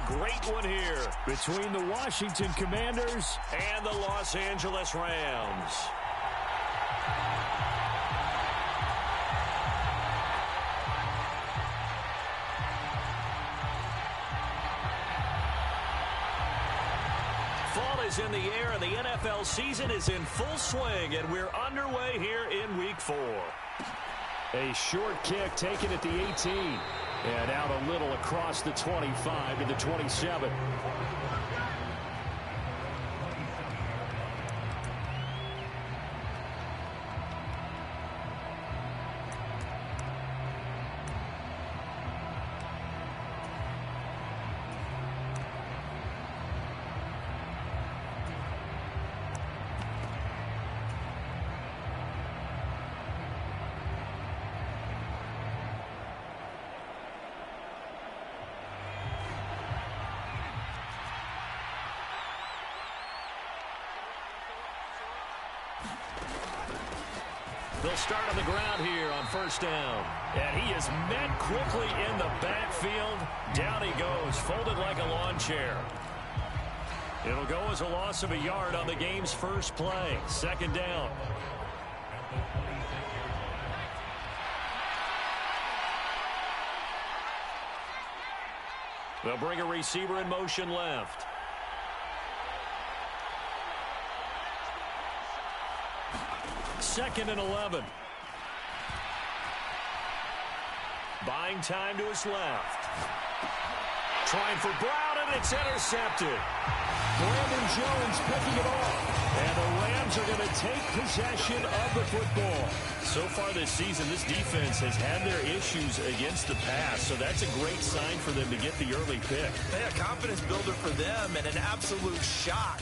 great one here between the Washington Commanders and the Los Angeles Rams. Fall is in the air, and the NFL season is in full swing, and we're underway here in Week 4. A short kick taken at the 18, and out a little across the 25 to the 27. They'll start on the ground here on first down. And he is met quickly in the backfield. Down he goes, folded like a lawn chair. It'll go as a loss of a yard on the game's first play. Second down. They'll bring a receiver in motion left. Second and 11. Buying time to his left. Trying for Brown, and it's intercepted. Brandon Jones picking it off. And the Rams are going to take possession of the football. So far this season, this defense has had their issues against the pass, so that's a great sign for them to get the early pick. A confidence builder for them and an absolute shock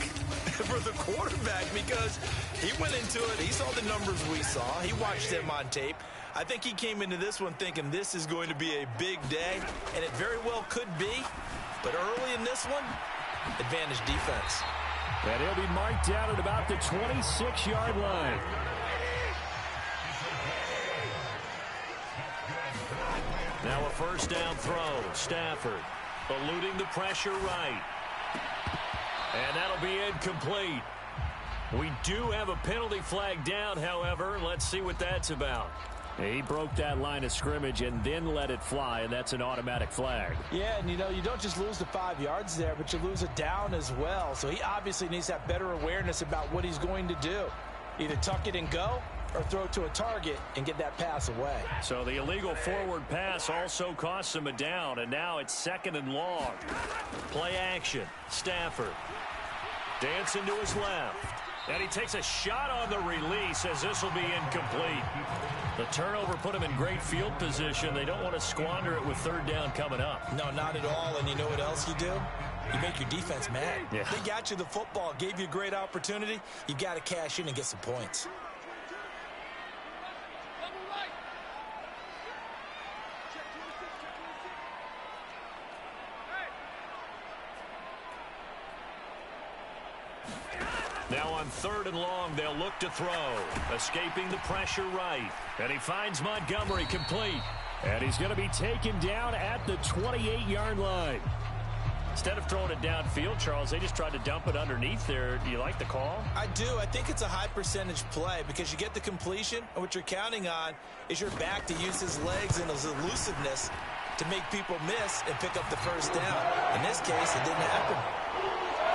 for the quarterback because he went into it. He saw the numbers we saw. He watched them on tape. I think he came into this one thinking this is going to be a big day, and it very well could be. But early in this one, advantage defense. And he'll be marked down at about the 26-yard line. Now a first down throw. Stafford eluding the pressure right. And that'll be incomplete. We do have a penalty flag down, however. Let's see what that's about. He broke that line of scrimmage and then let it fly, and that's an automatic flag. Yeah, and you know, you don't just lose the 5 yards there, but you lose it down as well. So he obviously needs to have better awareness about what he's going to do. Either tuck it and go or throw it to a target and get that pass away. So the illegal forward pass also costs him a down, and now it's second and long. Play action. Stafford dancing to his left. And he takes a shot on the release as this will be incomplete. The turnover put him in great field position. They don't want to squander it with third down coming up. No, not at all. And you know what else you do? You make your defense mad. Yeah. They got you the football, gave you a great opportunity. You got to cash in and get some points. Now on third and long, they'll look to throw. Escaping the pressure right. And he finds Montgomery complete. And he's going to be taken down at the 28-yard line. Instead of throwing it downfield, Charles, they just tried to dump it underneath there. Do you like the call? I do. I think it's a high percentage play because you get the completion, and what you're counting on is your back to use his legs and his elusiveness to make people miss and pick up the first down. In this case, it didn't happen.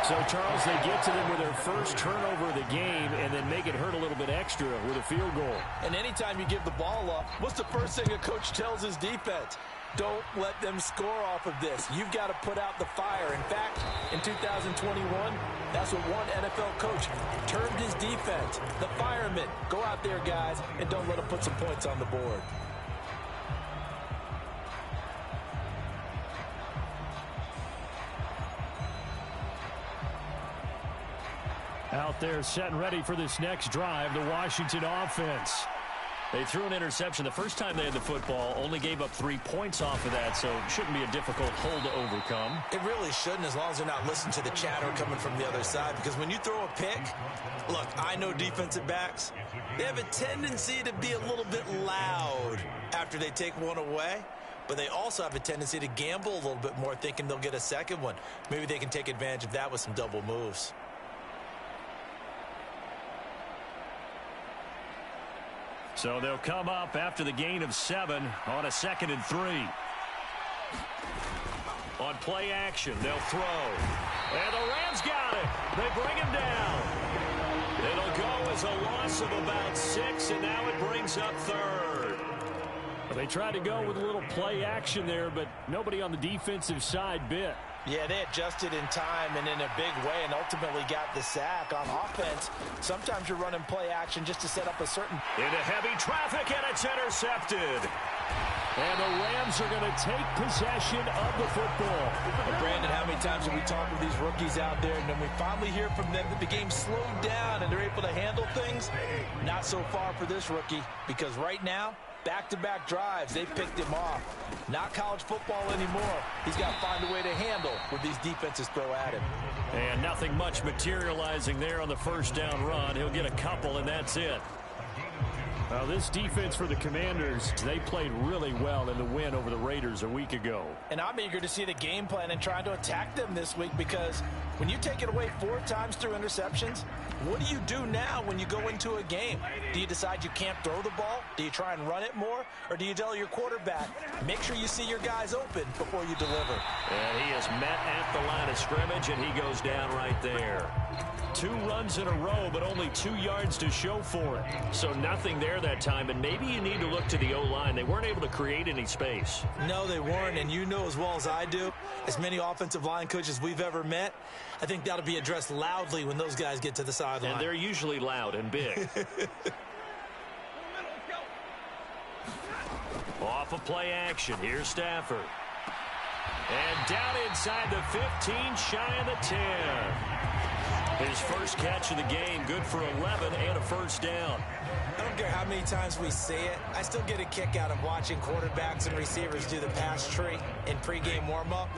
So, Charles, they get to them with their first turnover of the game and then make it hurt a little bit extra with a field goal. And anytime you give the ball up, what's the first thing a coach tells his defense? Don't let them score off of this. You've got to put out the fire. In fact, in 2021, that's what one NFL coach termed his defense, the firemen. Go out there, guys, and don't let them put some points on the board. Out there set and ready for this next drive, the Washington offense. They threw an interception the first time they had the football, only gave up 3 points off of that, so it shouldn't be a difficult hole to overcome. It really shouldn't, as long as they're not listening to the chatter coming from the other side, because when you throw a pick, look, I know defensive backs, they have a tendency to be a little bit loud after they take one away. but they also have a tendency to gamble a little bit more, thinking they'll get a second one. Maybe they can take advantage of that with some double moves. So they'll come up after the gain of 7 on a 2nd and 3. On play action, they'll throw. And the Rams got it. They bring him down. It'll go as a loss of about 6, and now it brings up 3rd. Well, they tried to go with a little play action there, but nobody on the defensive side bit. Yeah, they adjusted in time and in a big way and ultimately got the sack. On offense, sometimes you're running play action just to set up a certain... Into heavy traffic, and it's intercepted. And the Rams are going to take possession of the football. Well, Brandon, how many times have we talked with these rookies out there, and then we finally hear from them that the game slowed down and they're able to handle things? Not so far for this rookie, because right now, back-to-back drives, they picked him off. Not college football anymore. He's got to find a way to handle what these defenses throw at him. And nothing much materializing there on the first down run. He'll get a couple, and that's it. Well, this defense for the Commanders, they played really well in the win over the Raiders a week ago. And I'm eager to see the game plan and trying to attack them this week, because when you take it away 4 times through interceptions, what do you do now when you go into a game? Do you decide you can't throw the ball? Do you try and run it more? Or do you tell your quarterback, make sure you see your guys open before you deliver? And he is met at the line of scrimmage, and he goes down right there. 2 runs in a row, but only 2 yards to show for it. So nothing there that time, and maybe you need to look to the O-line. They weren't able to create any space. No, they weren't, and you know as well as I do, as many offensive line coaches we've ever met, I think that'll be addressed loudly when those guys get to the sideline. And they're usually loud and big. Off of play action, here's Stafford. And down inside the 15, shy of the 10. His first catch of the game, good for 11 and a first down. I don't care how many times we say it, I still get a kick out of watching quarterbacks and receivers do the pass tree in pregame warm-up.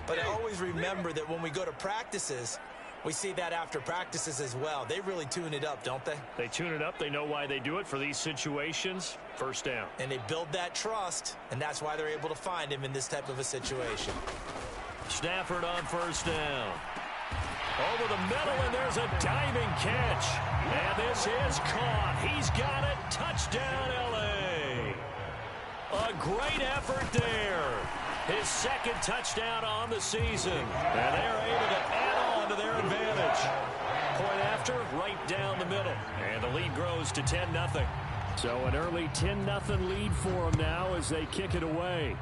But I always remember that when we go to practices, we see that after practices as well. They really tune it up, don't they? They tune it up. They know why they do it for these situations. First down. And they build that trust, and that's why they're able to find him in this type of a situation. Stafford on first down. Over the middle, and there's a diving catch. And this is caught. He's got it. Touchdown, L.A. A great effort there. His second touchdown on the season. And they're able to add on to their advantage. Point after, right down the middle. And the lead grows to 10-0. So an early 10-0 lead for them now as they kick it away.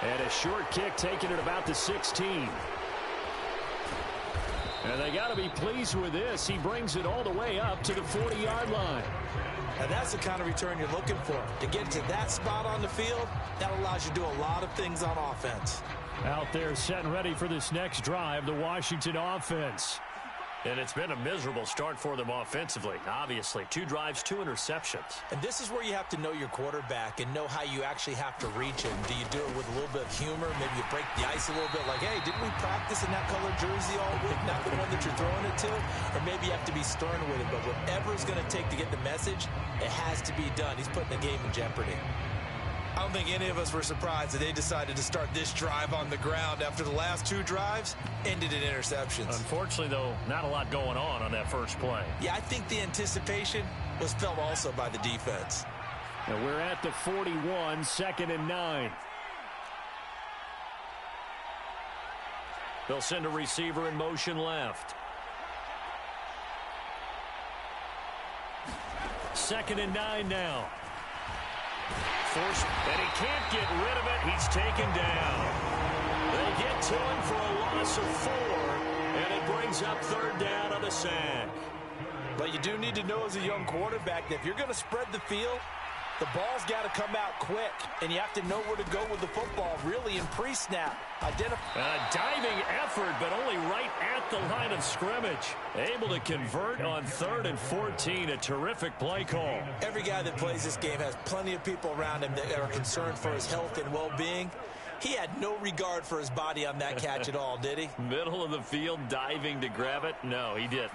And a short kick taken at about the 16. And they got to be pleased with this. He brings it all the way up to the 40-yard line. And that's the kind of return you're looking for. To get to that spot on the field, that allows you to do a lot of things on offense. Out there set and ready for this next drive, the Washington offense. And it's been a miserable start for them offensively, obviously. 2 drives, 2 interceptions. And this is where you have to know your quarterback and know how you actually have to reach him. Do you do it with a little bit of humor? Maybe you break the ice a little bit like, hey, didn't we practice in that colored jersey all week? Not the one that you're throwing it to? Or maybe you have to be stern with him. But whatever it's going to take to get the message, it has to be done. He's putting the game in jeopardy. I don't think any of us were surprised that they decided to start this drive on the ground after the last 2 drives ended in interceptions. Unfortunately, though, not a lot going on that first play. Yeah, I think the anticipation was felt also by the defense. And we're at the 41, 2nd and 9. They'll send a receiver in motion left. 2nd and 9 now. And he can't get rid of it. He's taken down. They get to him for a loss of 4, and it brings up 3rd down on the sack. But you do need to know as a young quarterback that if you're going to spread the field, the ball's got to come out quick, and you have to know where to go with the football, really in pre-snap. A diving effort, but only right at the line of scrimmage. Able to convert on 3rd and 14. A terrific play call. Every guy that plays this game has plenty of people around him that are concerned for his health and well-being. He had no regard for his body on that catch at all, did he? Middle of the field, diving to grab it? No, he didn't.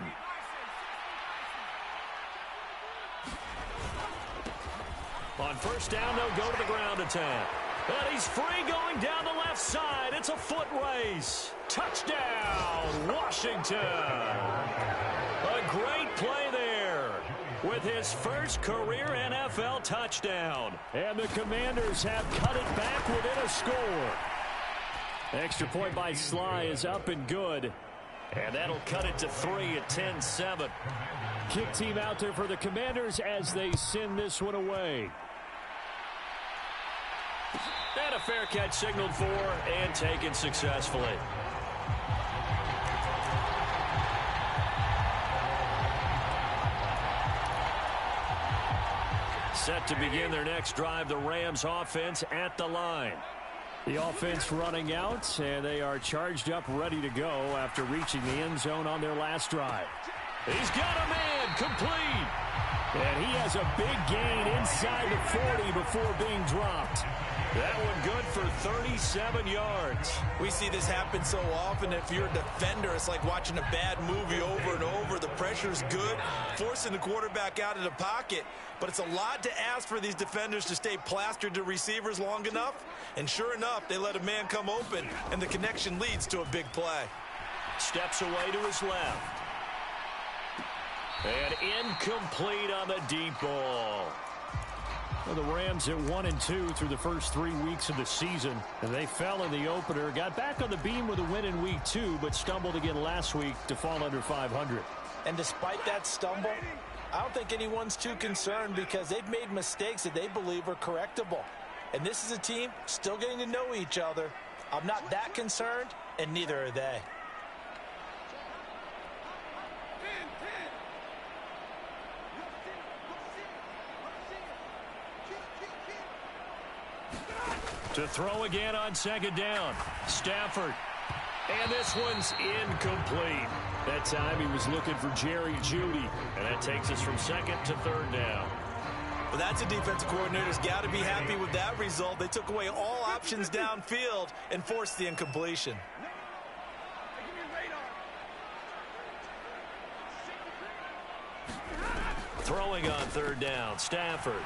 On first down, they'll go to the ground attack. And he's free going down the left side. It's a foot race. Touchdown, Washington. A great play there with his first career NFL touchdown. And the Commanders have cut it back within a score. Extra point by Sly is up and good. And that'll cut it to 3 at 10-7. Kick team out there for the Commanders as they send this one away. And a fair catch signaled for and taken successfully. Set to begin their next drive, the Rams offense at the line. The offense running out, and they are charged up, ready to go after reaching the end zone on their last drive. He's got a man, complete. And he has a big gain inside the 40 before being dropped. That one good for 37 yards. We see this happen so often. If you're a defender, it's like watching a bad movie over and over. The pressure's good, forcing the quarterback out of the pocket. But it's a lot to ask for these defenders to stay plastered to receivers long enough. And sure enough, they let a man come open, and the connection leads to a big play. Steps away to his left. And incomplete on the deep ball. Well, the Rams at 1-2 through the first 3 weeks of the season. And they fell in the opener, got back on the beam with a win in week 2, but stumbled again last week to fall under 500. And despite that stumble, I don't think anyone's too concerned because they've made mistakes that they believe are correctable. And this is a team still getting to know each other. I'm not that concerned, and neither are they. To throw again on second down. Stafford. And this one's incomplete. That time he was looking for Jerry Jeudy. And that takes us from second to third down. Well, that's a defensive coordinator's got to be happy with that result. They took away all options downfield and forced the incompletion. Throwing on third down. Stafford.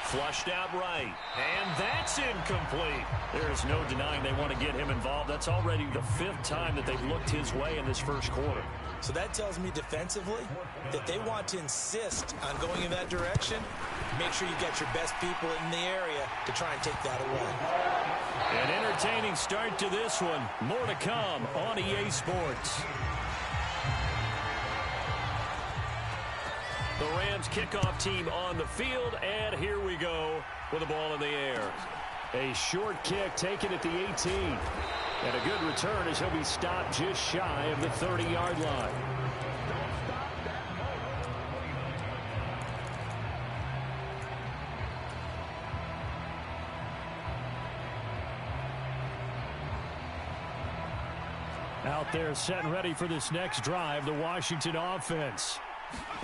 Flushed out right. And that's incomplete. There's no denying they want to get him involved. That's already the 5th time that they've looked his way in this first quarter. So that tells me defensively that they want to insist on going in that direction. Make sure you get your best people in the area to try and take that away. An entertaining start to this one. More to come on EA Sports. The Rams kickoff team on the field, and here we go with the ball in the air. A short kick taken at the 18. And a good return as he'll be stopped just shy of the 30-yard line. Out there set and ready for this next drive, the Washington offense.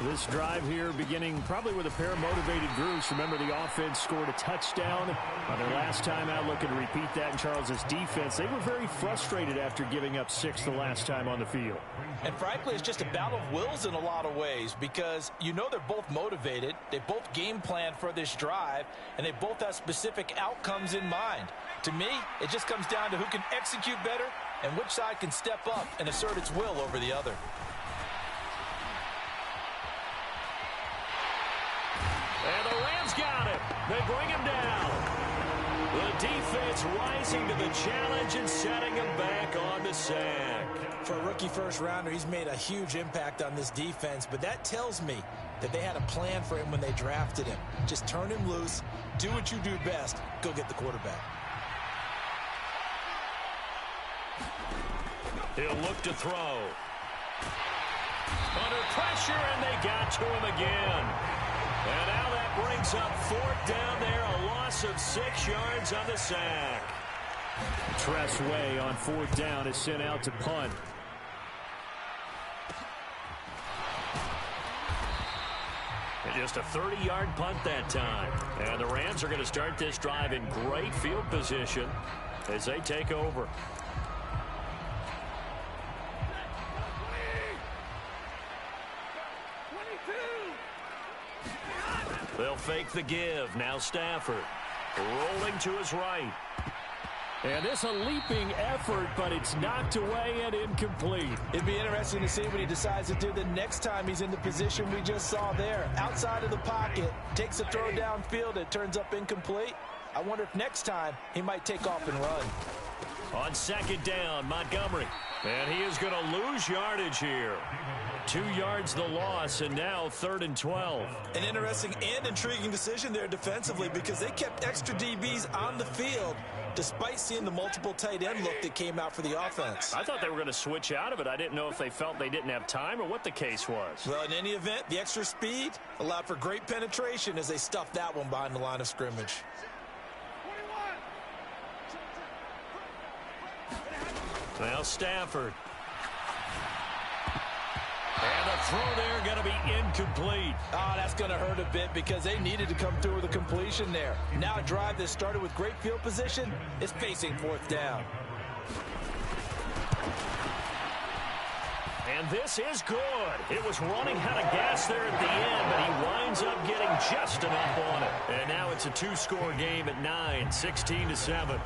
This drive here beginning probably with a pair of motivated groups. Remember, the offense scored a touchdown on their last time out. Looking to repeat that in Charles's defense. They were very frustrated after giving up 6 the last time on the field. And frankly, it's just a battle of wills in a lot of ways because you know they're both motivated. They both game planned for this drive, and they both have specific outcomes in mind. To me, it just comes down to who can execute better and which side can step up and assert its will over the other. And the Rams got him. They bring him down. The defense rising to the challenge and setting him back on the sack. For a rookie first-rounder, he's made a huge impact on this defense, but that tells me that they had a plan for him when they drafted him. Just turn him loose, do what you do best, go get the quarterback. He'll look to throw. Under pressure, and they got to him again. And now that brings up 4th down there, a loss of 6 yards on the sack. Tress Way on 4th down is sent out to punt. And just a 30-yard punt that time. And the Rams are going to start this drive in great field position as they take over. They'll fake the give. Now Stafford rolling to his right. And this a leaping effort, but it's knocked away and incomplete. It'd be interesting to see what he decides to do the next time he's in the position we just saw there. Outside of the pocket, takes a throw downfield, it turns up incomplete. I wonder if next time he might take off and run. On second down, Montgomery. And he is going to lose yardage here. 2 yards the loss, and now 3rd and 12. An interesting and intriguing decision there defensively because they kept extra DBs on the field despite seeing the multiple tight end look that came out for the offense. I thought they were going to switch out of it. I didn't know if they felt they didn't have time or what the case was. Well, in any event, the extra speed allowed for great penetration as they stuffed that one behind the line of scrimmage. Now Stafford. And the throw there going to be incomplete. Oh, that's going to hurt a bit because they needed to come through with a completion there. Now a drive that started with great field position is facing 4th down. And this is good. It was running out of gas there at the end, but he winds up getting just enough on it. And now it's a 2-score game at 9, 16-7.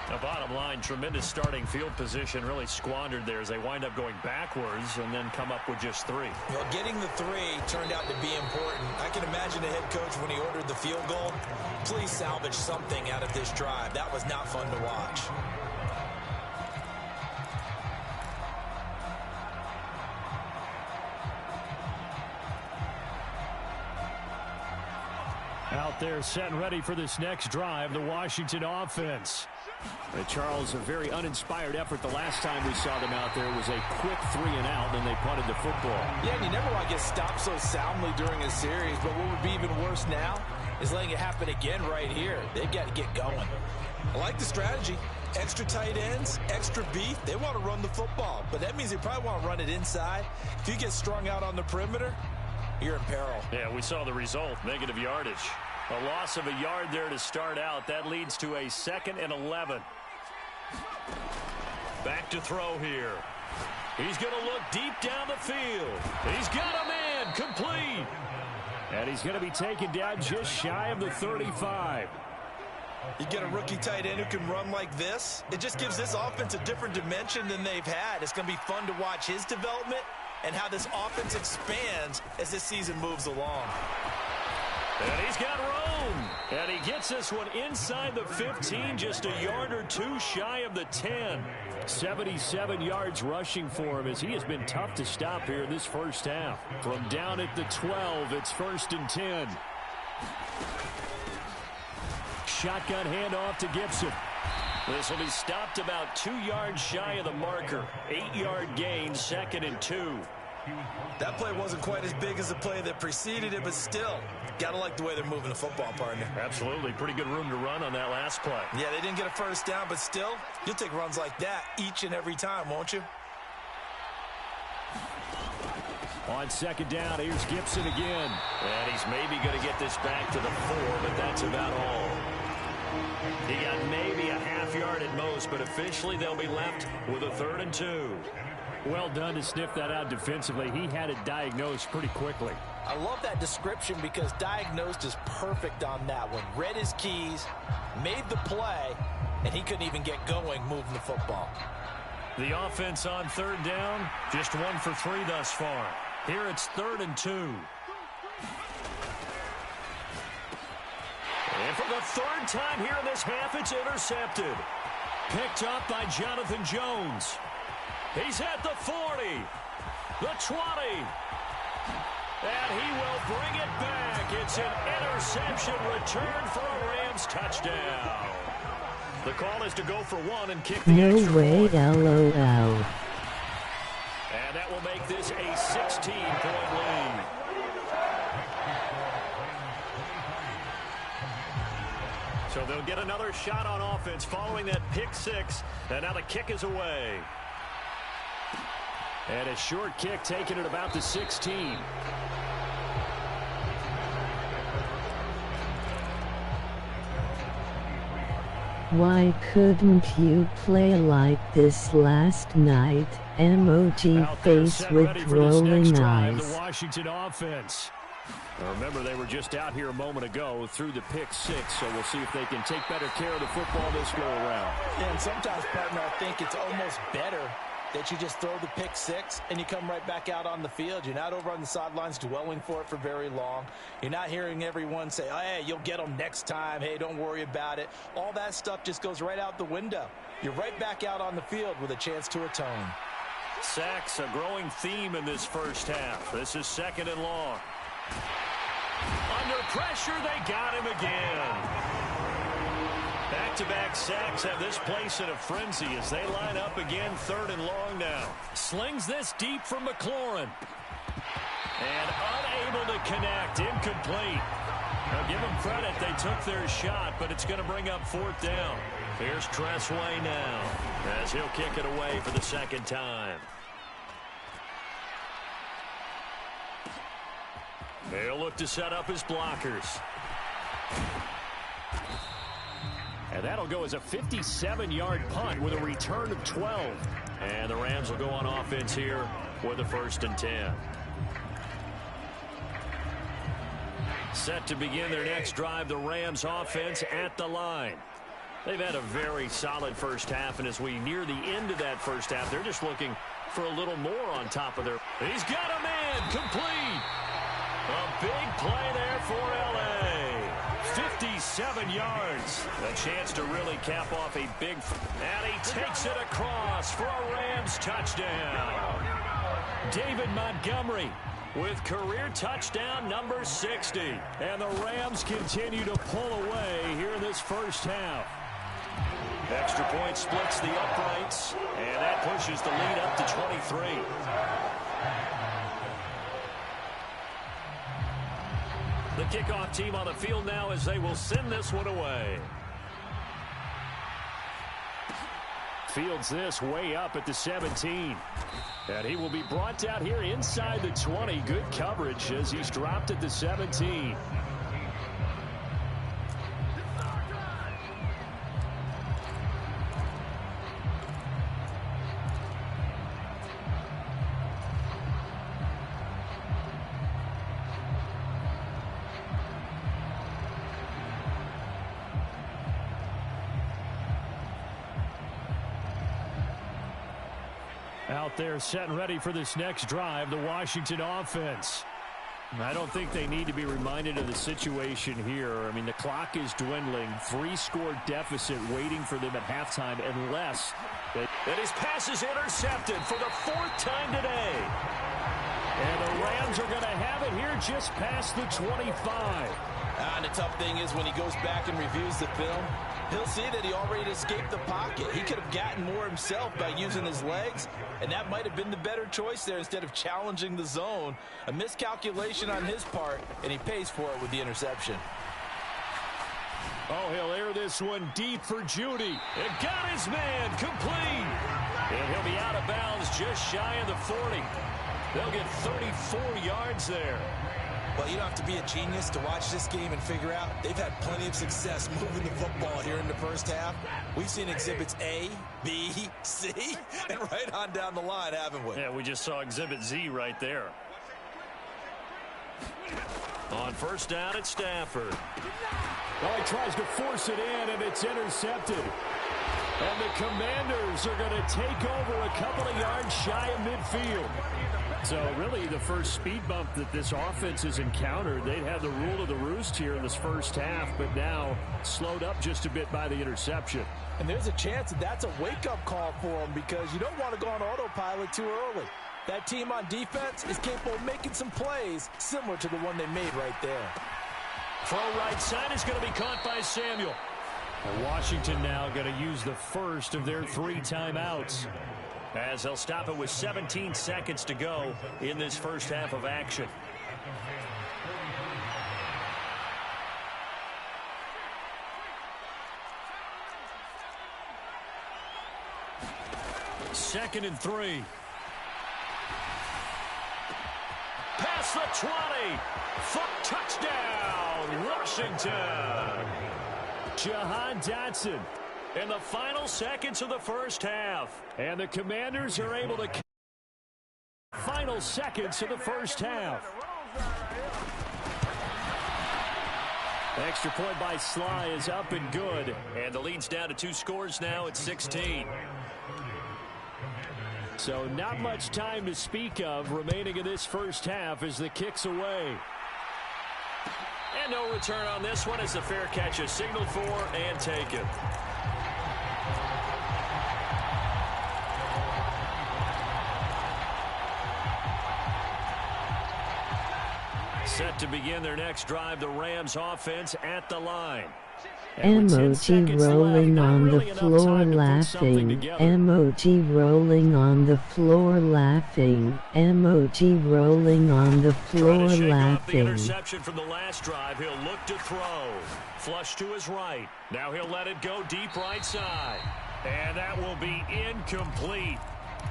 The bottom line, tremendous starting field position, really squandered there as they wind up going backwards and then come up with just 3. Well, getting the 3 turned out to be important. I can imagine the head coach when he ordered the field goal. Please salvage something out of this drive. That was not fun to watch. Out there set and ready for this next drive, the Washington offense. Charles, a very uninspired effort the last time we saw them out there. It was a quick 3 and out, then they punted the football. Yeah, and you never want to get stopped so soundly during a series, but what would be even worse now is letting it happen again right here. They've got to get going. I like the strategy. Extra tight ends, extra beef. They want to run the football, but that means they probably want to run it inside. If you get strung out on the perimeter, you're in peril. Yeah, we saw the result, negative yardage. A loss of a yard there to start out. That leads to a 2nd and 11. Back to throw here. He's going to look deep down the field. He's got a man, complete. And he's going to be taken down just shy of the 35. You get a rookie tight end who can run like this, it just gives this offense a different dimension than they've had. It's going to be fun to watch his development and how this offense expands as this season moves along. And he's got room. And he gets this one inside the 15, just a yard or 2 shy of the 10. 77 yards rushing for him as he has been tough to stop here in this first half. From down at the 12, it's 1st and 10. Shotgun handoff to Gibson. This will be stopped about 2 yards shy of the marker. 8-yard gain, 2nd and 2. That play wasn't quite as big as the play that preceded it, but still, gotta like the way they're moving the football, partner. Absolutely. Pretty good room to run on that last play. Yeah, they didn't get a first down, but still, you'll take runs like that each and every time, won't you? On 2nd down, here's Gibson again. And he's maybe going to get this back to the 4, but that's about all. He got maybe a half yard at most, but officially they'll be left with a 3rd and 2. Well done to sniff that out defensively. He had it diagnosed pretty quickly. I love that description because diagnosed is perfect on that one. Read his keys, made the play, and he couldn't even get going moving the football. The offense on 3rd down, just 1 for 3 thus far. Here it's 3rd and 2. And for the 3rd time here in this half, it's intercepted. Picked up by Jonathan Jones. He's at the 40, the 20, and he will bring it back. It's an interception return for a Rams touchdown. The call is to go for 1 and kick the extra point. LOL. And that will make this a 16-point lead. So they'll get another shot on offense following that pick 6, and now the kick is away. And a short kick taken at about the 16. Why couldn't you play like this last night? Emoji face with rolling eyes. The Washington offense. Remember, they were just out here a moment ago through the pick six, so we'll see if they can take better care of the football this go around. Yeah, and sometimes, partner, I think it's almost better that you just throw the pick six and you come right back out on the field. You're not over on the sidelines dwelling for it for very long. You're not hearing everyone say, oh, hey, you'll get them next time. Hey, don't worry about it. All that stuff just goes right out the window. You're right back out on the field with a chance to atone. Sacks, a growing theme in this first half. This is 2nd and long. Under pressure, they got him again. Back-to-back sacks have this place in a frenzy as they line up again 3rd and long now. Slings this deep from McLaurin. And unable to connect. Incomplete. Now give them credit. They took their shot, but it's going to bring up 4th down. Here's Tressway now as he'll kick it away for the 2nd time. They'll look to set up his blockers. And that'll go as a 57-yard punt with a return of 12. And the Rams will go on offense here with a 1st and 10. Set to begin their next drive, the Rams offense at the line. They've had a very solid first half, and as we near the end of that first half, they're just looking for a little more on top of their... He's got a man, complete! A big play there for L.A. 57 yards. A chance to really cap off a big... And he takes it across for a Rams touchdown. David Montgomery with career touchdown number 60. And the Rams continue to pull away here in this first half. Extra point splits the uprights, and that pushes the lead up to 23. The kickoff team on the field now as they will send this one away. Fields this way up at the 17. And he will be brought down here inside the 20. Good coverage as he's dropped at the 17. Out there set and ready for this next drive, the Washington offense. I don't think they need to be reminded of the situation here. I mean, the clock is dwindling. 3-score deficit waiting for them at halftime unless... And his pass is intercepted for the 4th time today. And the Rams are going to have it here just past the 25. And the tough thing is when he goes back and reviews the film, he'll see that he already escaped the pocket. He could have gotten more himself by using his legs, and that might have been the better choice there instead of challenging the zone. A miscalculation on his part, and he pays for it with the interception. Oh, he'll air this one deep for Judy. It got his man complete. And he'll be out of bounds just shy of the 40. They'll get 34 yards there. Well, you don't have to be a genius to watch this game and figure out they've had plenty of success moving the football here in the first half. We've seen exhibits A, B, C, and right on down the line, haven't we? Yeah, we just saw exhibit Z right there. On 1st down, it's Stafford. Well, he tries to force it in, and it's intercepted. And the Commanders are going to take over a couple of yards shy of midfield. So really the first speed bump that this offense has encountered, they'd have the rule of the roost here in this first half, but now slowed up just a bit by the interception. And there's a chance that that's a wake-up call for them because you don't want to go on autopilot too early. That team on defense is capable of making some plays similar to the one they made right there. Throw right side is going to be caught by Samuel. And Washington now going to use the first of their 3 timeouts. As they'll stop it with 17 seconds to go in this first half of action. Second and 3. Past the 20. Foot touchdown, Washington. Jahan Dotson in the final seconds of the first half. And the Commanders are able to... Final seconds of the first half. Extra point by Sly is up and good. And the lead's down to 2 scores now at 16. So not much time to speak of remaining in this first half as the kick's away. And no return on this one as the fair catch is signaled for and taken. Set to begin their next drive, the Rams offense at the line. Emoji rolling on the floor laughing. Emoji rolling on the floor laughing. Emoji rolling on the floor laughing. Interception from the last drive. He'll look to throw. Flush to his right. Now he'll let it go deep right side. And that will be incomplete.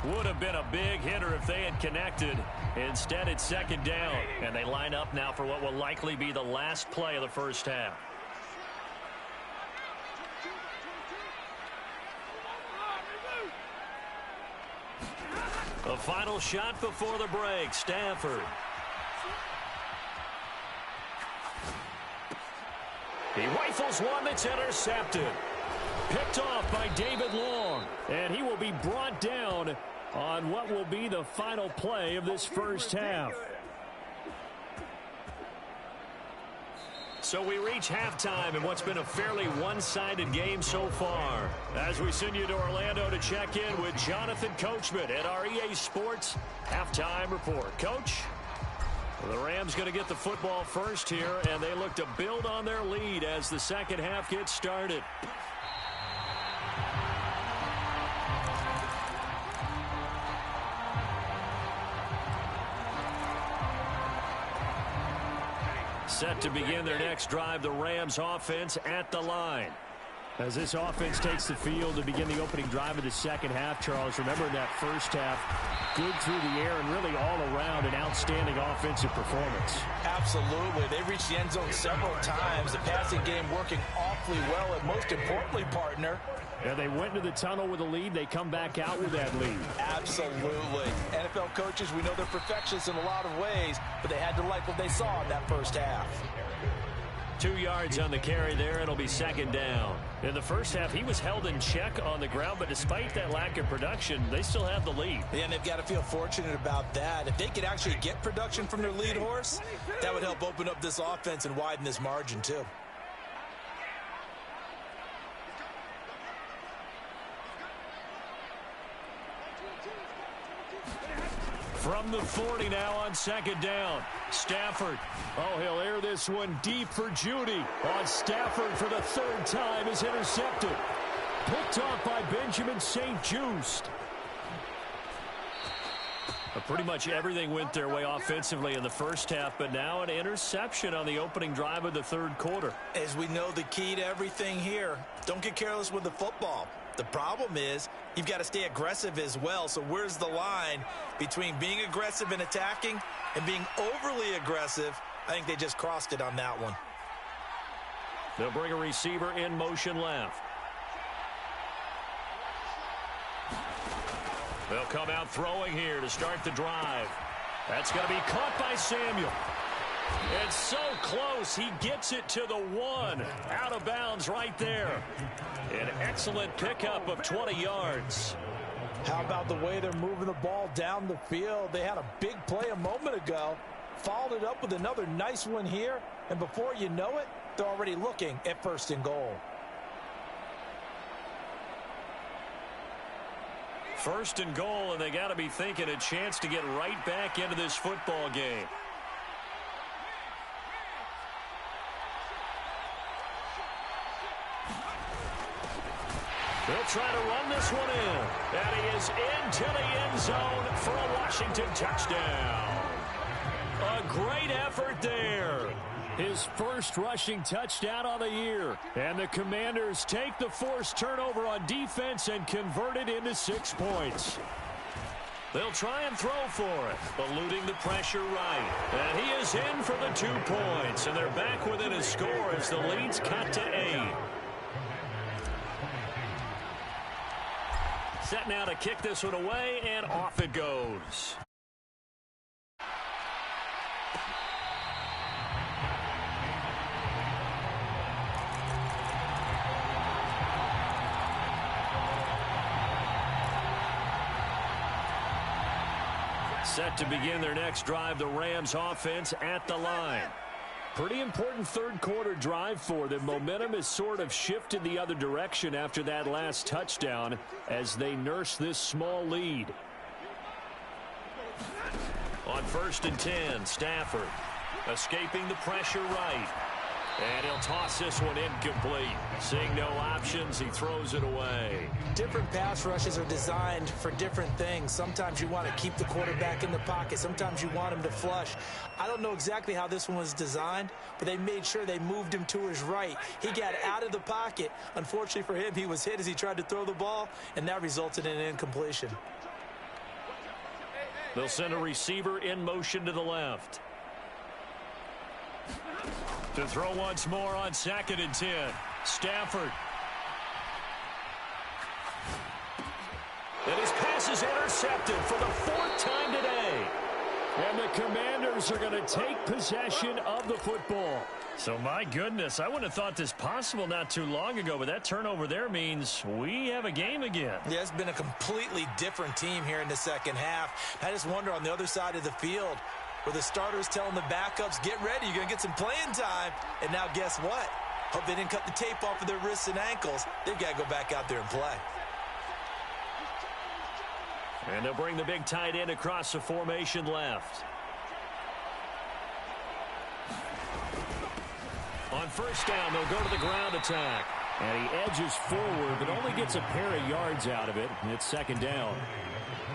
Would have been a big hitter if they had connected. Instead, it's second down. And they line up now for what will likely be the last play of the first half. The final shot before the break. Stafford. He rifles one that's intercepted. Picked off by David Long. And he will be brought down on what will be the final play of this first half. So we reach halftime in what's been a fairly one-sided game so far. As we send you to Orlando to check in with Jonathan Coachman at our EA Sports Halftime Report. Coach, the Rams going to get the football first here, and they look to build on their lead as the second half gets started. Set to begin their next drive, the Rams offense at the line. As this offense takes the field to begin the opening drive of the second half, Charles, remember in that first half, good through the air and really all around an outstanding offensive performance. Absolutely. They reached the end zone several times. The passing game working awfully well, and most importantly, partner, yeah, they went into the tunnel with a lead. They come back out with that lead. Absolutely. NFL coaches, we know they're perfectionists in a lot of ways, but they had to like what they saw in that first half. 2 yards on the carry there. It'll be second down. In the first half, he was held in check on the ground, but despite that lack of production, they still have the lead. Yeah, and they've got to feel fortunate about that. If they could actually get production from their lead horse, that would help open up this offense and widen this margin, too. From the 40 now on second down. Stafford. Oh, he'll air this one deep for Judy. On Stafford for the third time is intercepted. Picked off by Benjamin St-Juste. Pretty much everything went their way offensively in the first half, but now an interception on the opening drive of the third quarter. As we know, the key to everything here, don't get careless with the football. The problem is you've got to stay aggressive as well. So where's the line between being aggressive and attacking and being overly aggressive? I think they just crossed it on that one. They'll bring a receiver in motion left. They'll come out throwing here to start the drive. That's going to be caught by Samuel. It's so close. He gets it to the 1. Out of bounds right there. An excellent pickup of 20 yards. How about the way they're moving the ball down the field? They had a big play a moment ago. Followed it up with another nice one here. And before you know it, they're already looking at first and goal. First and goal, and they got to be thinking a chance to get right back into this football game. They'll try to run this one in. And he is into the end zone for a Washington touchdown. A great effort there. His first rushing touchdown of the year. And the Commanders take the forced turnover on defense and convert it into 6 points. They'll try and throw for it, eluding the pressure right. And he is in for the 2 points. And they're back within a score as the lead's cut to 8. Set now to kick this one away, and off it goes. Set to begin their next drive, the Rams offense at the line. Pretty important third quarter drive for them. Momentum has sort of shifted the other direction after that last touchdown as they nurse this small lead. On 1st and 10, Stafford escaping the pressure right. And he'll toss this one incomplete. Seeing no options, he throws it away. Different pass rushes are designed for different things. Sometimes you want to keep the quarterback in the pocket. Sometimes you want him to flush. I don't know exactly how this one was designed, but they made sure they moved him to his right. He got out of the pocket. Unfortunately for him, he was hit as he tried to throw the ball, and that resulted in an incompletion. They'll send a receiver in motion to the left. To throw once more on 2nd and 10. Stafford. And his pass is intercepted for the 4th time today. And the Commanders are going to take possession of the football. So, my goodness, I wouldn't have thought this possible not too long ago, but that turnover there means we have a game again. Yeah, it's been a completely different team here in the second half. I just wonder on the other side of the field, where the starters telling the backups, get ready, you're going to get some playing time. And now guess what? Hope they didn't cut the tape off of their wrists and ankles. They've got to go back out there and play. And they'll bring the big tight end across the formation left. On 1st down, they'll go to the ground attack. And he edges forward, but only gets a pair of yards out of it. And it's 2nd down.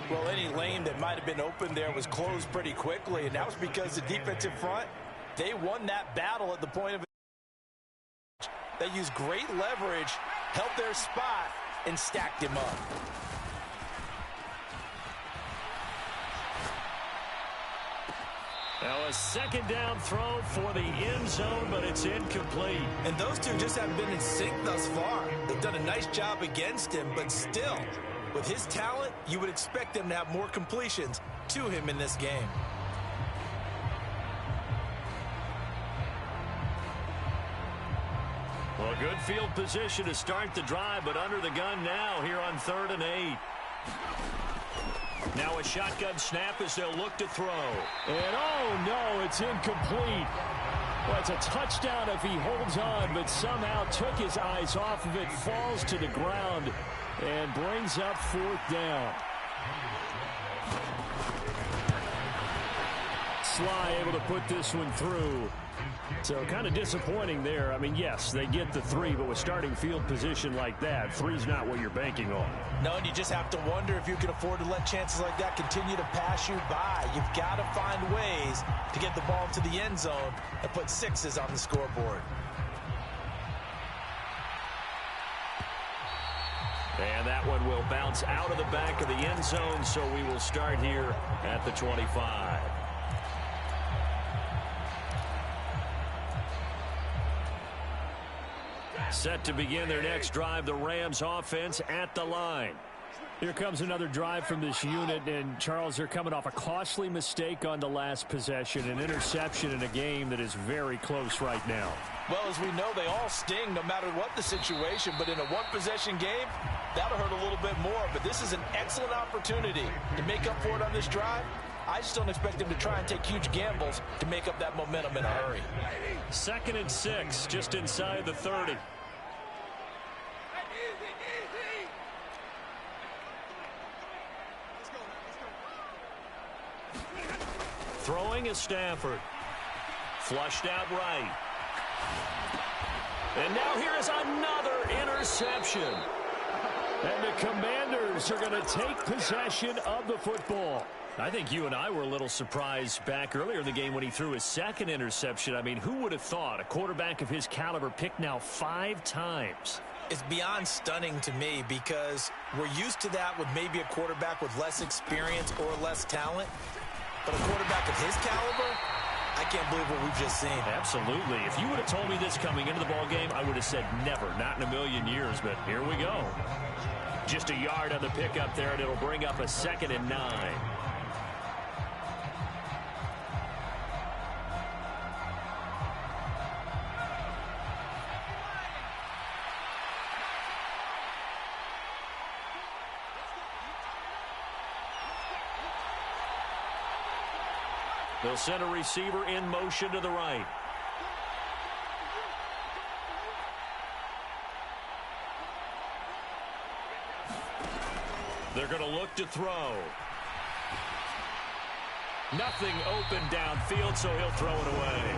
Well, any lane that might have been open there was closed pretty quickly, and that was because the defensive front, they won that battle at the point of it. They used great leverage, held their spot, and stacked him up. Now a 2nd down throw for the end zone, but it's incomplete. And those two just haven't been in sync thus far. They've done a nice job against him, but still, with his talent, you would expect them to have more completions to him in this game. Well, good field position to start the drive, but under the gun now here on 3rd and 8. Now a shotgun snap as they'll look to throw. And oh no, it's incomplete. Well, it's a touchdown if he holds on, but somehow took his eyes off of it, falls to the ground, and brings up 4th down. Sly able to put this one through. So kind of disappointing there. I mean, yes, they get the 3, but with starting field position like that, 3's not what you're banking on. No, and you just have to wonder if you can afford to let chances like that continue to pass you by. You've got to find ways to get the ball to the end zone and put 6s on the scoreboard. And that one will bounce out of the back of the end zone, so we will start here at the 25. Set to begin their next drive, the Rams offense at the line. Here comes another drive from this unit, and Charles, they're coming off a costly mistake on the last possession, an interception in a game that is very close right now. Well, as we know, they all sting no matter what the situation, but in a one-possession game, that'll hurt a little bit more. But this is an excellent opportunity to make up for it on this drive. I just don't expect them to try and take huge gambles to make up that momentum in a hurry. 2nd and 6, just inside the 30. Throwing is Stafford. Flushed out right. And now here is another interception. And the Commanders are going to take possession of the football. I think you and I were a little surprised back earlier in the game when he threw his 2nd interception. I mean, who would have thought a quarterback of his caliber picked now 5 times? It's beyond stunning to me because we're used to that with maybe a quarterback with less experience or less talent. But a quarterback of his caliber, I can't believe what we've just seen. Absolutely. If you would have told me this coming into the ballgame, I would have said never, not in a million years. But here we go. Just a yard on the pickup there, and it'll bring up a 2nd and 9. They'll send a receiver in motion to the right. They're going to look to throw. Nothing open downfield, so he'll throw it away.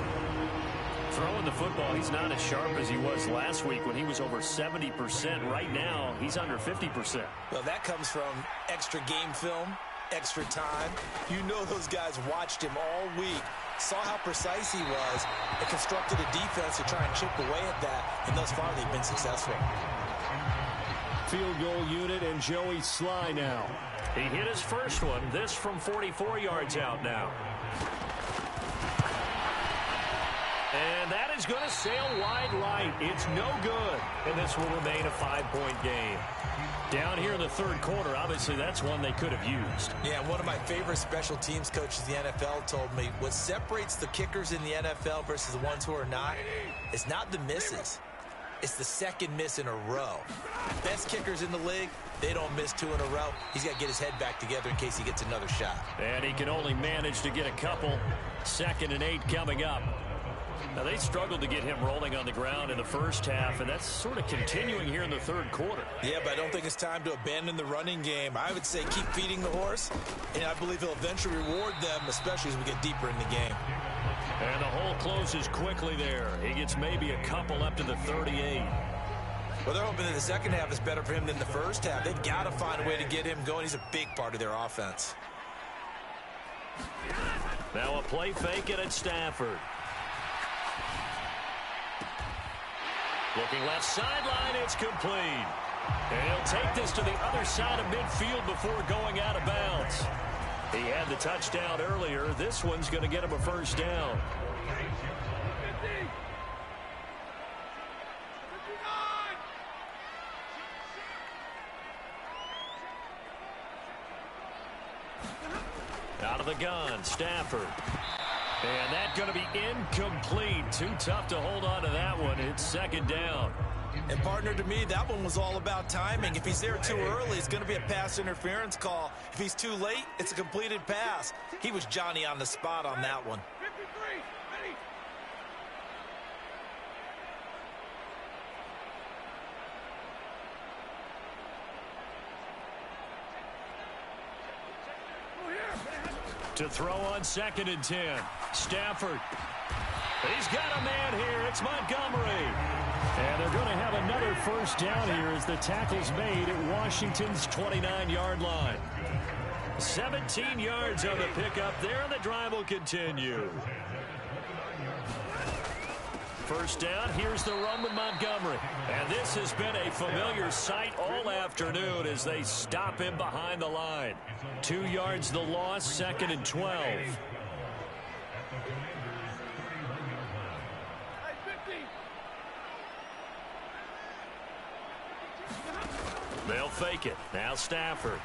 Throwing the football, he's not as sharp as he was last week when he was over 70%. Right now, he's under 50%. Well, that comes from extra game film, extra time. You know those guys watched him all week, saw how precise he was, and constructed a defense to try and chip away at that, and thus far they've been successful. Field goal unit and Joey Sly now. He hit his first one. This from 44 yards out now. And that is going to sail wide right. It's no good. And this will remain a 5-point game. Down here in the third quarter, obviously that's one they could have used. Yeah, one of my favorite special teams coaches in the NFL told me what separates the kickers in the NFL versus the ones who are not is not the misses. It's the second miss in a row. Best kickers in the league, they don't miss 2 in a row. He's got to get his head back together in case he gets another shot. And he can only manage to get a couple. 2nd and 8 coming up. Now, they struggled to get him rolling on the ground in the first half, and that's sort of continuing here in the third quarter. Yeah, but I don't think it's time to abandon the running game. I would say keep feeding the horse, and I believe he'll eventually reward them, especially as we get deeper in the game. And the hole closes quickly there. He gets maybe a couple up to the 38. Well, they're hoping that the second half is better for him than the first half. They've got to find a way to get him going. He's a big part of their offense. Now a play fake it at Stafford. Looking left sideline, it's complete. And he'll take this to the other side of midfield before going out of bounds. He had the touchdown earlier. This one's going to get him a first down. Out of the gun, Stafford. And that's going to be incomplete. Too tough to hold on to that one. It's 2nd down. And, partner, to me, that one was all about timing. If he's there too early, it's going to be a pass interference call. If he's too late, it's a completed pass. He was Johnny on the spot on that one. To throw on 2nd and 10. Stafford. He's got a man here. It's Montgomery. And they're going to have another first down here as the tackle's made at Washington's 29-yard line. 17 yards on the pickup there, and the drive will continue. First down, here's the run with Montgomery. And this has been a familiar sight all afternoon as they stop him behind the line. 2 yards the loss, 2nd and 12. They'll fake it. Now Stafford.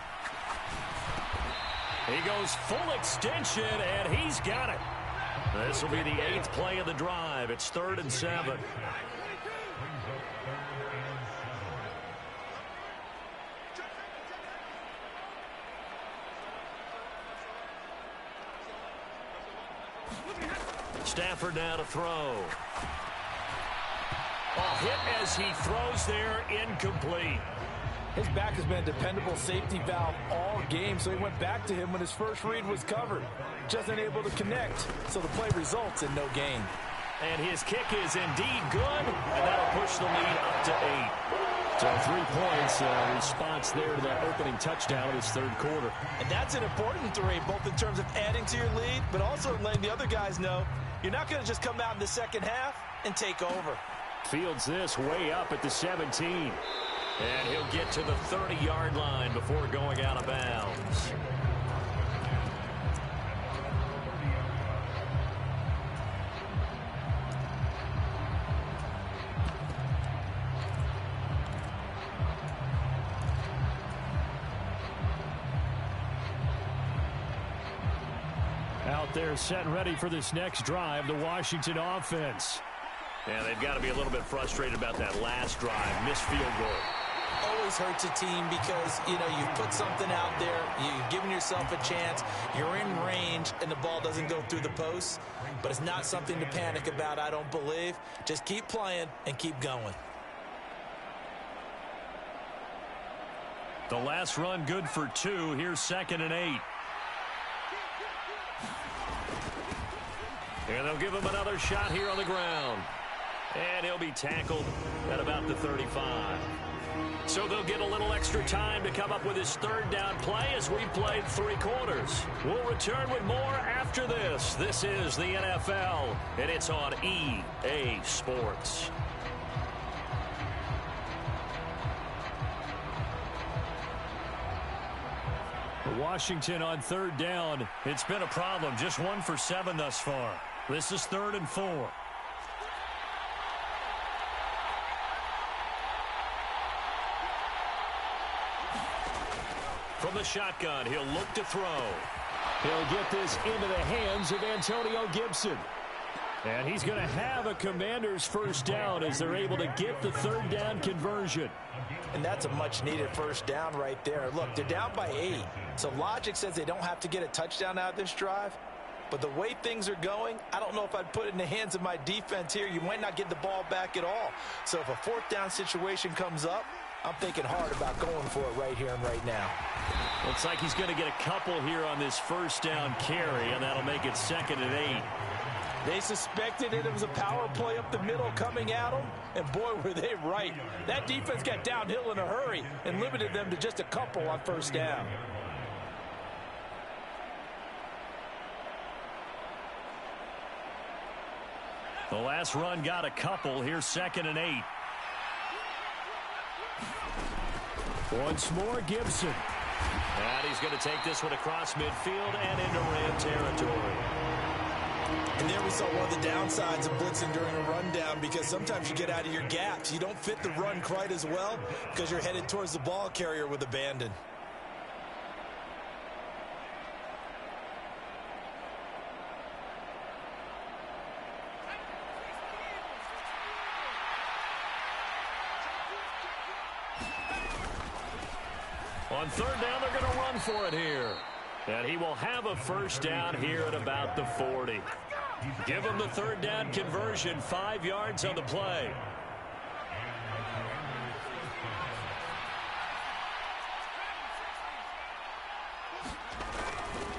He goes full extension, and he's got it. This will be the 8th play of the drive. It's 3rd and 7. Stafford now to throw. Hit as he throws there, incomplete. His back has been a dependable safety valve all game, so he went back to him when his first read was covered. Just unable to connect, so the play results in no gain. And his kick is indeed good, and that'll push the lead up to 8. So 3 points, response there to that opening touchdown in his third quarter. And that's an important 3, both in terms of adding to your lead, but also in letting the other guys know you're not going to just come out in the second half and take over. Fields this way up at the 17. And he'll get to the 30-yard line before going out of bounds. Out there set and ready for this next drive, the Washington offense. And they've got to be a little bit frustrated about that last drive. Missed field goal. always hurts a team because, you know, you've put something out there, you've given yourself a chance, you're in range, and the ball doesn't go through the post. But it's not something to panic about, I don't believe. Just keep playing and keep going. The last run good for 2. Here's 2nd and 8. And they'll give him another shot here on the ground. And he'll be tackled at about the 35. So they'll get a little extra time to come up with his 3rd down play as we've played 3 quarters. We'll return with more after this. This is the NFL, and it's on EA Sports. Washington on 3rd down. It's been a problem. Just 1 for 7 thus far. This is 3rd and 4. From the shotgun, he'll look to throw. He'll get this into the hands of Antonio Gibson. And he's going to have a Commanders 1st down as they're able to get the 3rd down conversion. And that's a much-needed 1st down right there. Look, they're down by 8. So logic says they don't have to get a touchdown out of this drive. But the way things are going, I don't know if I'd put it in the hands of my defense here. You might not get the ball back at all. So if a 4th down situation comes up, I'm thinking hard about going for it right here and right now. Looks like he's going to get a couple here on this 1st down carry, and that'll make it 2nd and 8. They suspected it was a power play up the middle coming at them, and boy, were they right. That defense got downhill in a hurry and limited them to just a couple on 1st down. The last run got a couple. Here's 2nd and 8. Once more, Gibson. And he's going to take this one across midfield and into Ram territory. And there we saw one of the downsides of blitzing during a rundown, because sometimes you get out of your gaps. You don't fit the run quite as well because you're headed towards the ball carrier with abandon. On 3rd down, they're going to run for it here. And he will have a 1st down here at about the 40. Give him the 3rd down conversion, 5 yards on the play.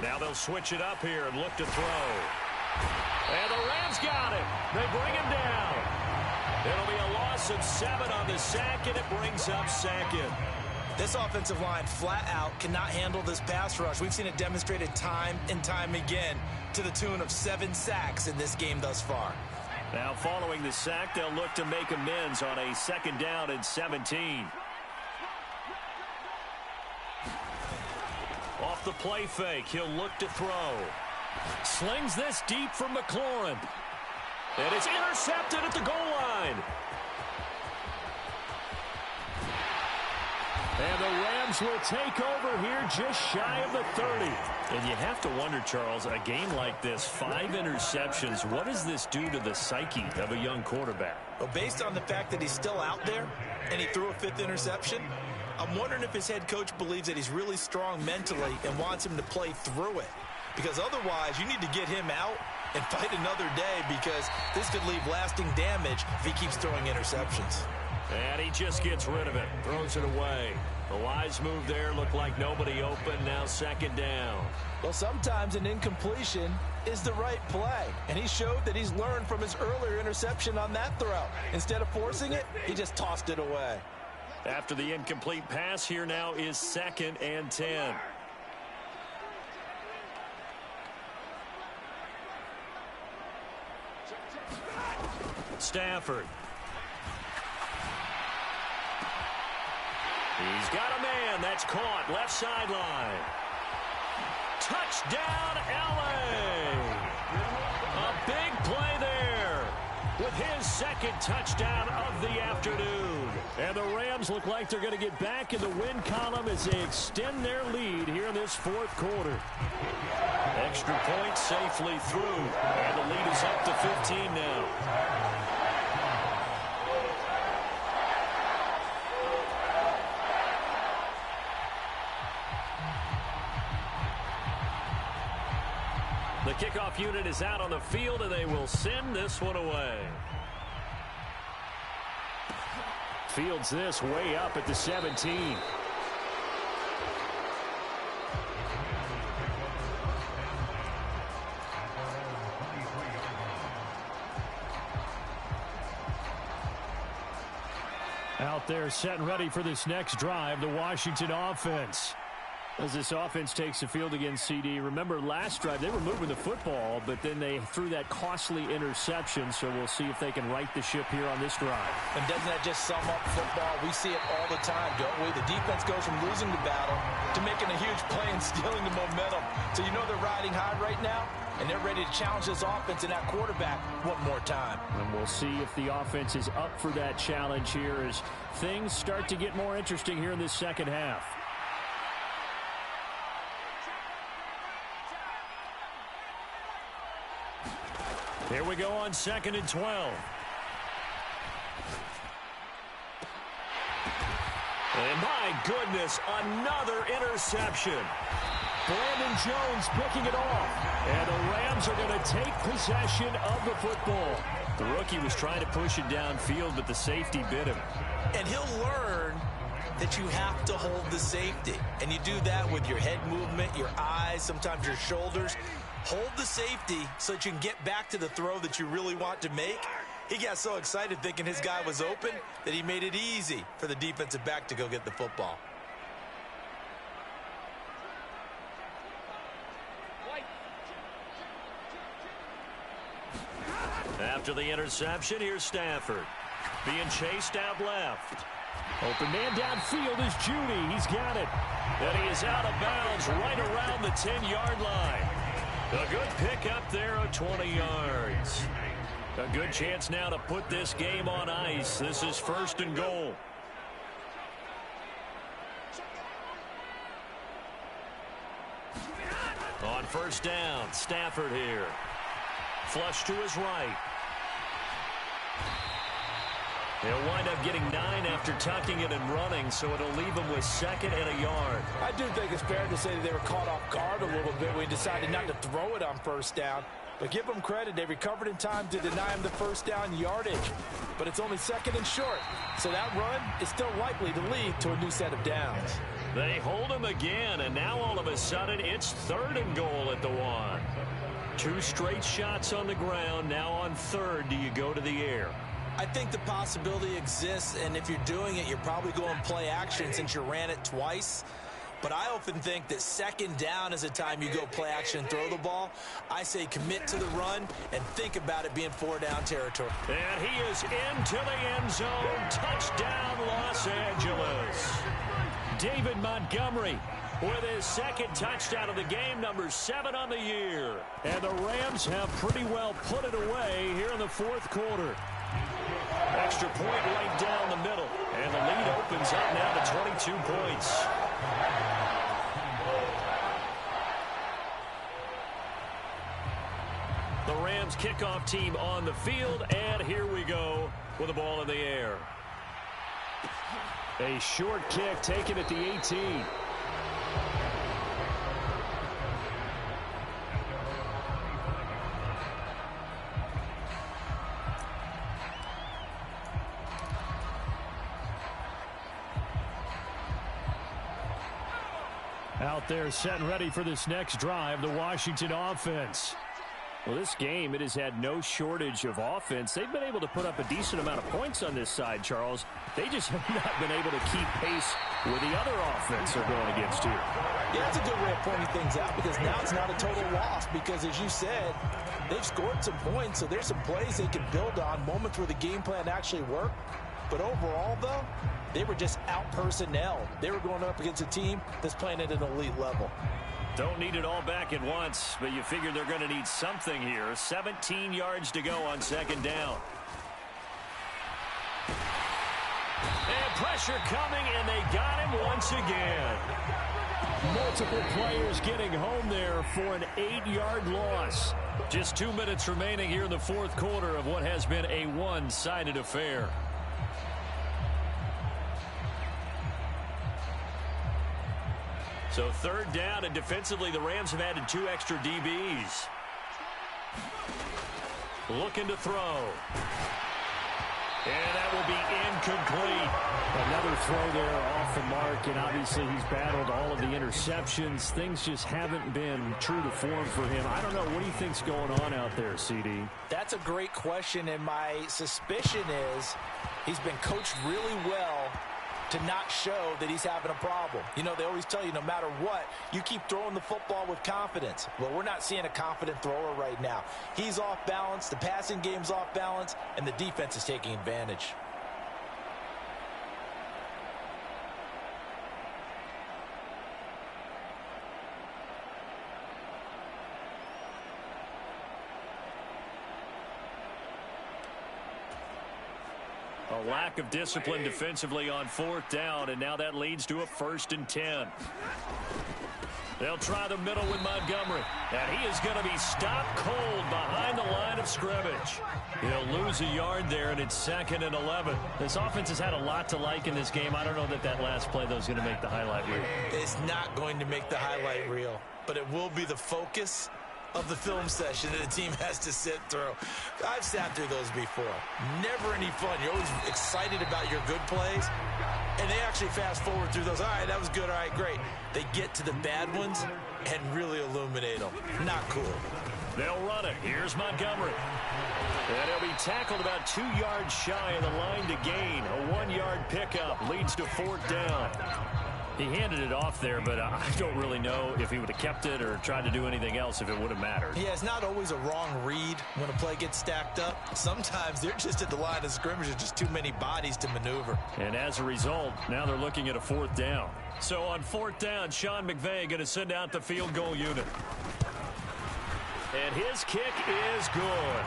Now they'll switch it up here and look to throw. And the Rams got it. They bring him down. It'll be a loss of 7 on the sack, and it brings up 2nd. This offensive line flat out cannot handle this pass rush. We've seen it demonstrated time and time again to the tune of 7 sacks in this game thus far. Now following the sack, they'll look to make amends on a 2nd down and 17. Off the play fake, he'll look to throw. Slings this deep from McLaurin. And it's intercepted at the goal line. And the Rams will take over here just shy of the 30. And you have to wonder, Charles, a game like this, 5 interceptions, what does this do to the psyche of a young quarterback? Well, based on the fact that he's still out there and he threw a 5th interception, I'm wondering if his head coach believes that he's really strong mentally and wants him to play through it. Because otherwise, you need to get him out and fight another day, because this could leave lasting damage if he keeps throwing interceptions. And he just gets rid of it, throws it away. The wise move there, looked like nobody open, now 2nd down. Well, sometimes an incompletion is the right play, and he showed that he's learned from his earlier interception on that throw. Instead of forcing it, he just tossed it away. After the incomplete pass, here now is 2nd and 10. Stafford. He's got a man. That's caught. Left sideline. Touchdown, L.A. A big play there with his 2nd touchdown of the afternoon. And the Rams look like they're going to get back in the win column as they extend their lead here in this 4th quarter. Extra point safely through. And the lead is up to 15 now. The kickoff unit is out on the field, and they will send this one away. Fields this way up at the 17. Out there set and ready for this next drive, the Washington offense. As this offense takes the field against CD, remember last drive they were moving the football, but then they threw that costly interception, so we'll see if they can right the ship here on this drive. And doesn't that just sum up football? We see it all the time, don't we? The defense goes from losing the battle to making a huge play and stealing the momentum. So you know they're riding high right now, and they're ready to challenge this offense and that quarterback one more time. And we'll see if the offense is up for that challenge here as things start to get more interesting here in this second half. Here we go on 2nd and 12. And my goodness, another interception. Brandon Jones picking it off. And the Rams are going to take possession of the football. The rookie was trying to push it downfield, but the safety bit him. And he'll learn that you have to hold the safety. And you do that with your head movement, your eyes, sometimes your shoulders. Hold the safety so that you can get back to the throw that you really want to make. He got so excited thinking his guy was open that he made it easy for the defensive back to go get the football. After the interception, here's Stafford. Being chased out left. Open man downfield is Judy. He's got it. And he is out of bounds right around the 10-yard line. A good pick up there of 20 yards. A good chance now to put this game on ice. This is 1st and goal. On 1st down, Stafford here. Flush to his right. They'll wind up getting 9 after tucking it and running, so it'll leave them with 2nd and a yard. I do think it's fair to say that they were caught off guard a little bit when he decided not to throw it on 1st down. But give them credit, they recovered in time to deny him the 1st down yardage. But it's only 2nd and short, so that run is still likely to lead to a new set of downs. They hold him again, and now all of a sudden it's 3rd and goal at the 1. 2 straight shots on the ground. Now on 3rd, do you go to the air? I think the possibility exists, and if you're doing it, you're probably going play action since you ran it twice. But I often think that 2nd down is a time you go play action and throw the ball. I say commit to the run and think about it being 4-down territory. And he is into the end zone. Touchdown, Los Angeles. David Montgomery with his 2nd touchdown of the game, number 7 on the year. And the Rams have pretty well put it away here in the 4th quarter. Extra point right down the middle. And the lead opens up now to 22 points. The Rams kickoff team on the field. And here we go with the ball in the air. A short kick taken at the 18. Out there set and ready for this next drive, the Washington offense. Well, this game, it has had no shortage of offense. They've been able to put up a decent amount of points on this side, Charles. They just have not been able to keep pace with the other offense they're going against here. Yeah, that's a good way of pointing things out because now it's not a total loss because, as you said, they've scored some points, so there's some plays they can build on, moments where the game plan actually worked. But overall, though, they were just out-personnel. They were going up against a team that's playing at an elite level. Don't need it all back at once, but you figure they're going to need something here. 17 yards to go on 2nd down. And pressure coming, and they got him once again. Multiple players getting home there for an 8-yard loss. Just 2 minutes remaining here in the 4th quarter of what has been a one-sided affair. So 3rd down, and defensively the Rams have added 2 extra DBs. Looking to throw. And that will be incomplete. Another throw there off the mark, and obviously he's battled all of the interceptions. Things just haven't been true to form for him. I don't know. What do you think's going on out there, CD? That's a great question, and my suspicion is he's been coached really well to not show that he's having a problem. You know, they always tell you no matter what, you keep throwing the football with confidence. Well, we're not seeing a confident thrower right now. He's off balance, the passing game's off balance, and the defense is taking advantage. A lack of discipline defensively on 4th down, and now that leads to a 1st and 10. They'll try the middle with Montgomery, and he is going to be stopped cold behind the line of scrimmage. He'll lose a yard there, and it's 2nd and 11. This offense has had a lot to like in this game. I don't know that last play, though, is going to make the highlight reel. It's not going to make the highlight reel, but it will be the focus of the film session that the team has to sit through. I've sat through those before. Never any fun. You're always excited about your good plays, and they actually fast forward through those. All right, that was good. All right, great. They get to the bad ones and really illuminate them. Not cool. They'll run it. Here's Montgomery. And he'll be tackled about 2 yards shy of the line to gain. A 1-yard pickup leads to 4th down. He handed it off there, but I don't really know if he would have kept it or tried to do anything else if it would have mattered. Yeah, it's not always a wrong read when a play gets stacked up. Sometimes they're just at the line of scrimmage. There's just too many bodies to maneuver. And as a result, now they're looking at a 4th down. So on 4th down, Sean McVay going to send out the field goal unit. And his kick is good.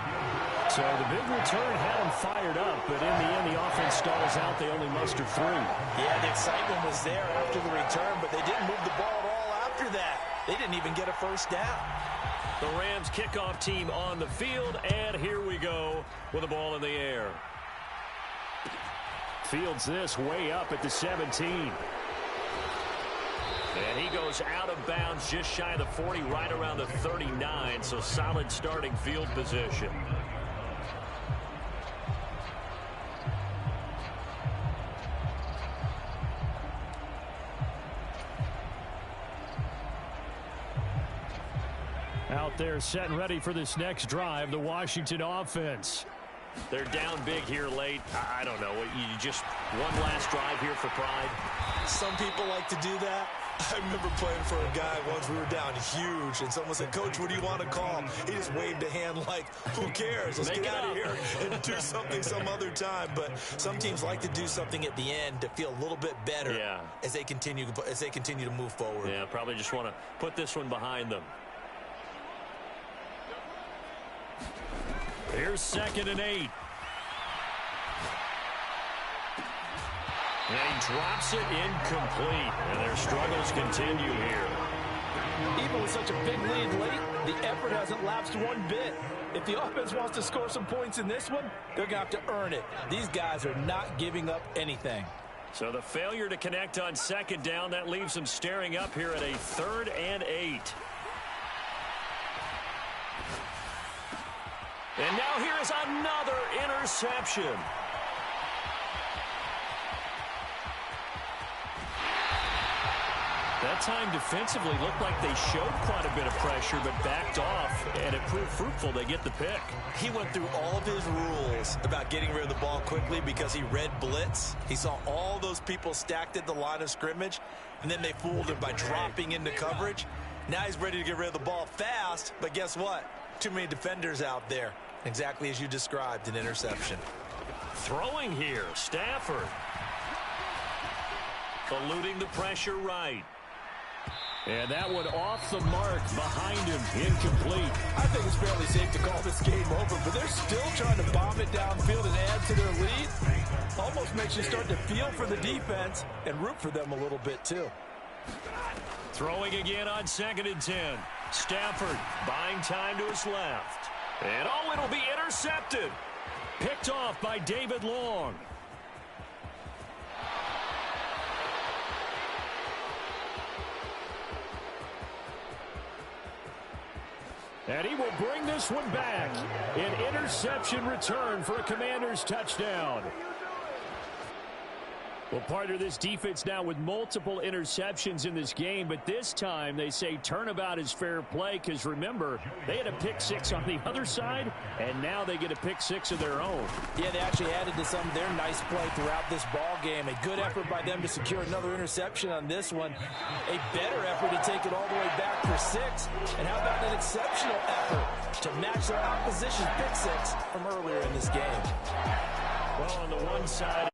So the big return had him fired up, but in the end, the offense stalls out. They only muster 3. Yeah, the excitement was there after the return, but they didn't move the ball at all after that. They didn't even get a 1st down. The Rams kickoff team on the field, and here we go with the ball in the air. Fields this way up at the 17. And he goes out of bounds just shy of the 40, right around the 39, so solid starting field position. Out there set and ready for this next drive, the Washington offense. They're down big here late. I don't know. You just one last drive here for pride. Some people like to do that. I remember playing for a guy once. We were down huge, and someone said, "Coach, what do you want to call?" He just waved a hand like, "Who cares? Let's get out of here and do something some other time." But some teams like to do something at the end to feel a little bit better as they continue to move forward. Yeah, probably just want to put this one behind them. Here's 2nd and 8. And he drops it incomplete. And their struggles continue here. Even with such a big lead late, the effort hasn't lapsed one bit. If the offense wants to score some points in this one, they're going to have to earn it. These guys are not giving up anything. So the failure to connect on 2nd down, that leaves them staring up here at a 3rd and 8. And now here is another interception. That time defensively looked like they showed quite a bit of pressure but backed off, and it proved fruitful. They get the pick. He went through all of his rules about getting rid of the ball quickly because he read blitz. He saw all those people stacked at the line of scrimmage, and then they fooled him by dropping into coverage. Now he's ready to get rid of the ball fast, but guess what? Too many defenders out there. Exactly as you described, an interception. Throwing here, Stafford. Eluding the pressure right. And that one off the mark behind him, incomplete. I think it's fairly safe to call this game over, but they're still trying to bomb it downfield and add to their lead. Almost makes you start to feel for the defense and root for them a little bit too. Throwing again on 2nd and 10. Stafford buying time to his left. And oh, it'll be intercepted. Picked off by David Long. And he will bring this one back. An interception return for a Commanders touchdown. Well, part of this defense now with multiple interceptions in this game, but this time they say turnabout is fair play because, remember, they had a pick six on the other side, and now they get a pick six of their own. Yeah, they actually added to some of their nice play throughout this ball game. A good effort by them to secure another interception on this one. A better effort to take it all the way back for 6. And how about an exceptional effort to match their opposition's pick six from earlier in this game? Well, on the one side,